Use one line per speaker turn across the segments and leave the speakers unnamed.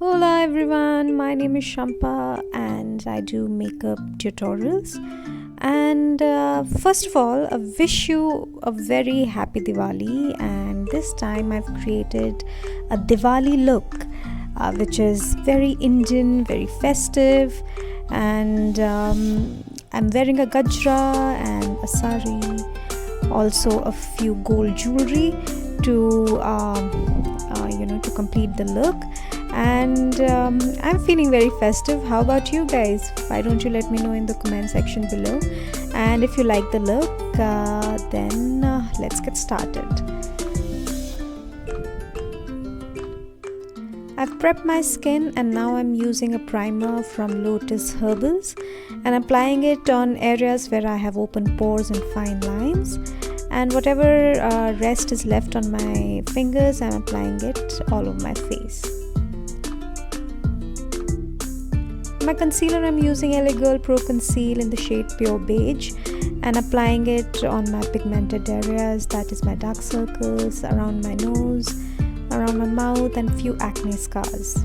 Hola everyone, my name is Shampa and I do makeup tutorials. And first of all, I wish you a very happy Diwali. And this time I've created a Diwali look, which is very Indian, very festive. And I'm wearing a gajra and a sari, also a few gold jewelry to to complete the look. And I'm feeling very festive. How about you guys? Why don't you let me know in the comment section below? And if you like the look, then let's get started. I've prepped my skin and now I'm using a primer from Lotus Herbals and applying it on areas where I have open pores and fine lines, and whatever rest is left on my fingers, I'm applying it all over my face. My concealer, I'm using LA Girl Proconceal in the shade Pure Beige and applying it on my pigmented areas, that is my dark circles, around my nose, around my mouth and few acne scars.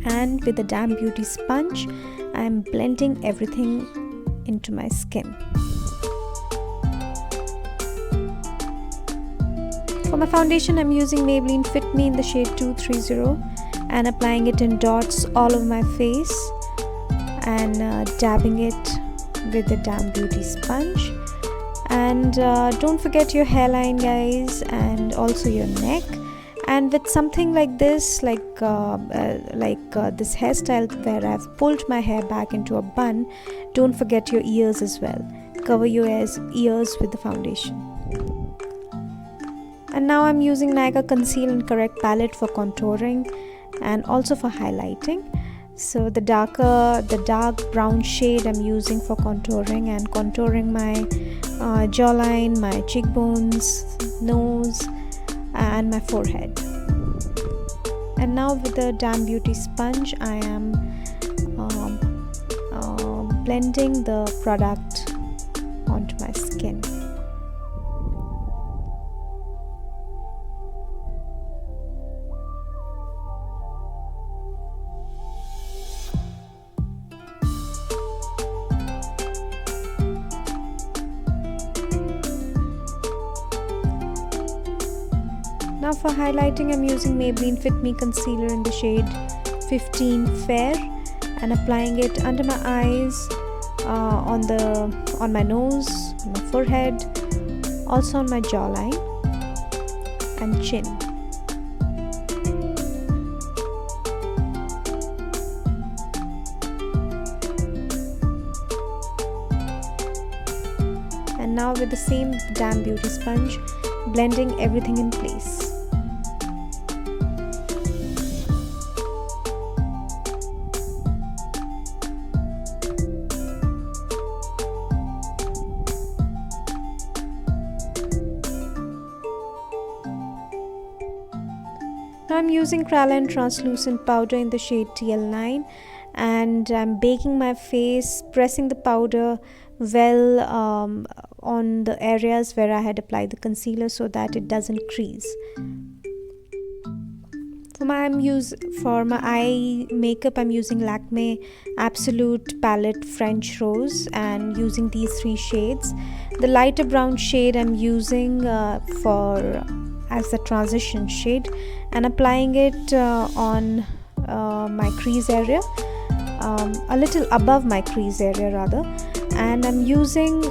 And with a damn beauty sponge, I'm blending everything into my skin. For my foundation, I'm using Maybelline Fit Me in the shade 230 and applying it in dots all over my face and dabbing it with a damn beauty sponge. And don't forget your hairline, guys, and also your neck. And with something like this, like this hairstyle where I've pulled my hair back into a bun, don't forget your ears as well. Cover your ears with the foundation. And now I'm using Nykaa Conceal and Correct palette for contouring and also for highlighting. So the dark brown shade I'm using for contouring and contouring my jawline, my cheekbones, nose and my forehead. And now with the damn beauty sponge, I am blending the product onto my skin. Now for highlighting, I'm using Maybelline Fit Me Concealer in the shade 15 Fair and applying it under my eyes, on my nose, on my forehead, also on my jawline and chin. And now with the same damn beauty sponge, blending everything in place. Now I'm using Colossal translucent powder in the shade TL9 and I'm baking my face, pressing the powder well on the areas where I had applied the concealer so that it doesn't crease. For my eye makeup, I'm using Lakme Absolute Palette French Rose and using these three shades. The lighter brown shade I'm using as the transition shade and applying it on my crease area, a little above my crease area rather, and I'm using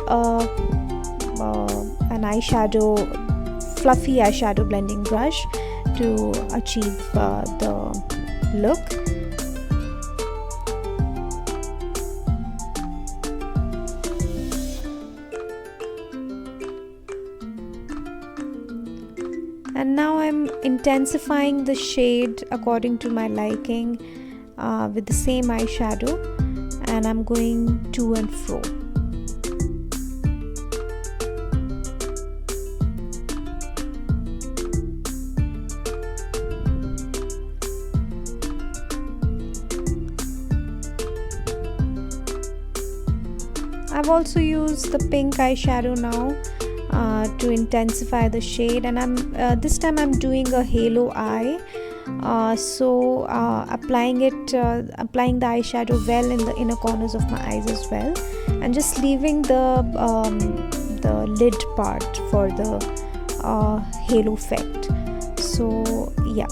an eyeshadow, fluffy eyeshadow blending brush to achieve the look. And now I'm intensifying the shade according to my liking with the same eyeshadow, and I'm going to and fro. I've also used the pink eyeshadow now to intensify the shade, and this time I'm doing a halo eye Applying the eyeshadow well in the inner corners of my eyes as well, and just leaving the lid part for the halo effect. So yeah.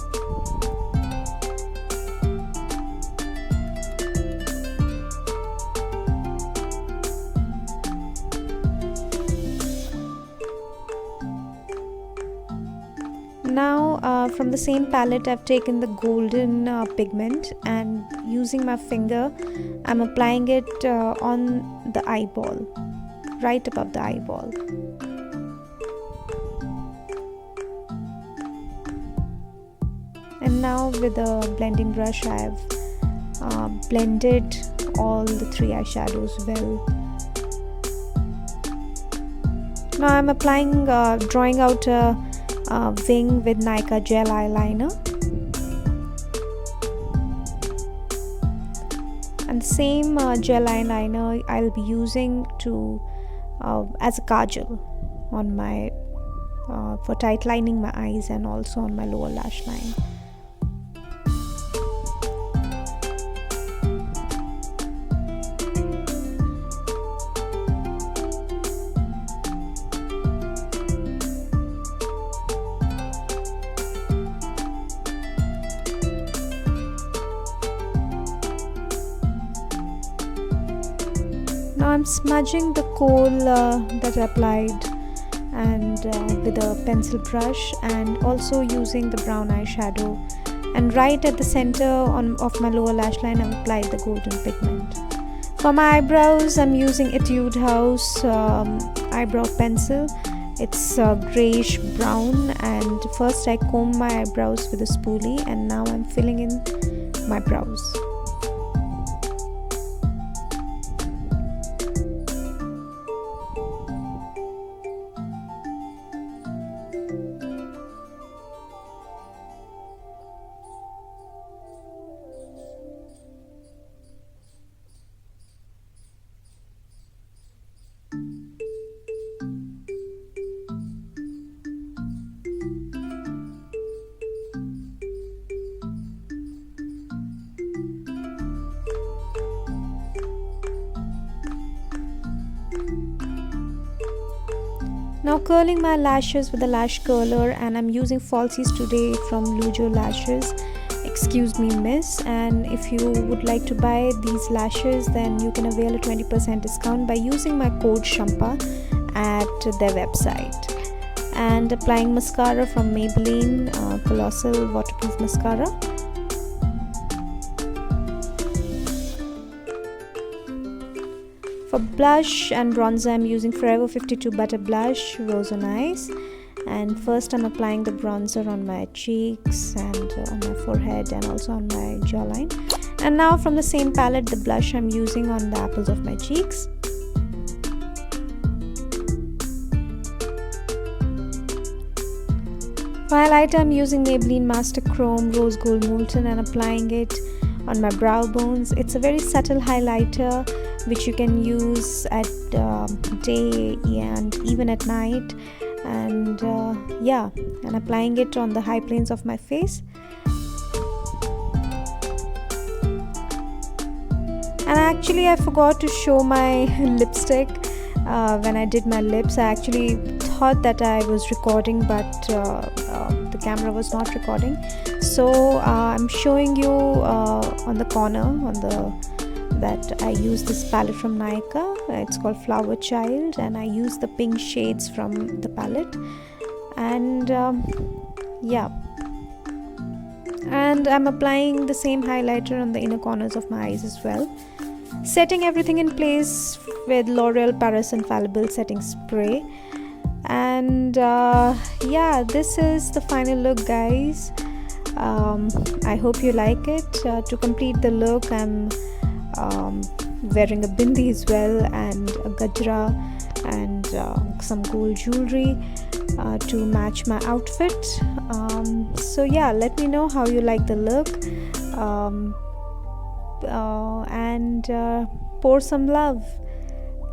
Now from the same palette I've taken the golden pigment, and using my finger I'm applying it on the eyeball, right above the eyeball. And now with a blending brush I've blended all the 3 eyeshadows well. Now I'm applying drawing out a wing with Nykaa gel eyeliner, and the same gel eyeliner I'll be using to as a kajal on my for tightlining my eyes and also on my lower lash line. Now I'm smudging the kohl that I applied and with a pencil brush, and also using the brown eyeshadow, and right at the center of my lower lash line I've applied the golden pigment. For my eyebrows I'm using Etude House eyebrow pencil. It's grayish brown, and first I comb my eyebrows with a spoolie, and now I'm filling in my brows. Now curling my lashes with a lash curler, and I'm using falsies today from Lujo Lashes. Excuse me miss, and if you would like to buy these lashes then you can avail a 20% discount by using my code Shampa at their website. And applying mascara from Maybelline Colossal waterproof mascara. For blush and bronzer I'm using Forever 52 Butter Blush Rose on Ice, and first I'm applying the bronzer on my cheeks and on my forehead and also on my jawline. And now from the same palette the blush I'm using on the apples of my cheeks. For highlighter I'm using Maybelline Master Chrome Rose Gold Molten and applying it on my brow bones. It's a very subtle highlighter which you can use at day and even at night, and yeah, and applying it on the high planes of my face. And actually I forgot to show my lipstick when I did my lips. I actually thought that I was recording, but the camera was not recording, so I'm showing you on the corner that I use this palette from Nykaa. It's called Flower Child, and I use the pink shades from the palette. And yeah, and I'm applying the same highlighter on the inner corners of my eyes as well, setting everything in place with L'Oreal Paris Infallible setting spray. And yeah, this is the final look, guys. I hope you like it. To complete the look I'm wearing a bindi as well, and a gajra and some gold jewelry to match my outfit. So yeah, let me know how you like the look, and pour some love.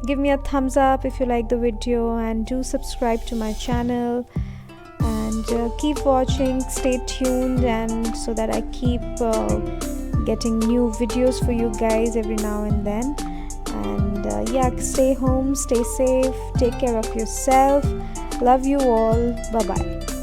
Give me a thumbs up if you like the video, and do subscribe to my channel. And and keep watching, stay tuned, and so that I keep getting new videos for you guys every now and then. And yeah, stay home, stay safe, take care of yourself. Love you all. Bye bye.